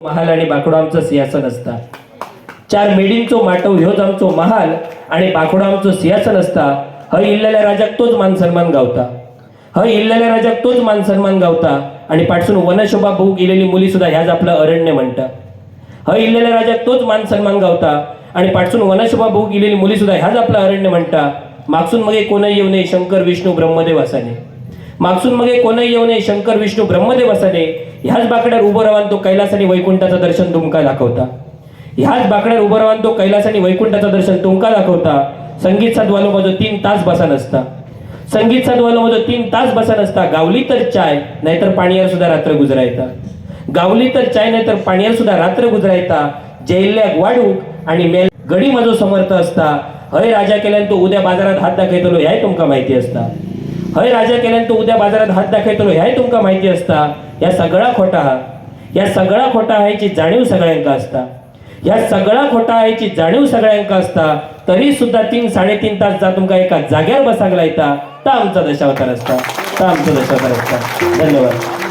महाल आणि बाकडो आमचं सिंहासन असता। चार मेडींचो माटव ह्योच आमचो महाल आणि बाकडो आमचो सिंहासन असता। हय इल्लेल्या राजाक तोच मान सन्मान गावता। हय इल्लेल्या राजाक तोच मान सन्मान गावता आणि पाठसून वनशोभा बघूक गेलेली मुली सुद्धा ह्याच आपलं अरण्य म्हणता। हय इल्लेल्या राजाक तोच मान सन्मान गावता आणि पाठसून वनशोभा बघूक गेलेली मुली सुद्धा ह्याच आपलं अरण्य म्हणता। मागसून मगे कोणही येऊ नये शंकर विष्णू ब्रह्मदेव असाने। मागसून मगे कोणही येऊ नये शंकर विष्णू ब्रह्मदेव असाने। ह्याच बाकड्यावर उभं राहून तो कैलास आणि वैकुंठाचं दर्शन तुमका दाखवता। ह्याच बाकड्यावर उभं राहून तो कैलास आणि वैकुंठाचं दर्शन तुमका दाखवता। संगीत साधवालो माझं 3 तास बसा नसता। संगीत साधवालो माझं 3 तास बसा नसता। गावली तर चाय नाहीतर पाणीवर सुद्धा रात्र गुजरायता। गावली तर चाय नाहीतर पाणीवर सुद्धा रात्र गुजरायता। जैल्याक वाढूक आणि मेल गडी माझो समर्थ असता। हय राजा केल्यान तो उद्या बाजारात हात दाखयतलो ह्याय तुमका माहिती असता। हय राजा केल्यान तो उद्या बाजारात हात दाखयतलो ह्याय तुमका माहिती असता। या सगळा खोटा हा, या सगळा खोटा ह्याची जाणीव सगळ्यांका असता। या सगळा खोटा ह्याची जाणीव सगळ्यांका असता। तरी सुद्धा 3-3.5 तास जा तुमका एका जाग्यावर बसाक लायता ता आमचा दशावतार असता, ता आमचा दशावतार असता। धन्यवाद।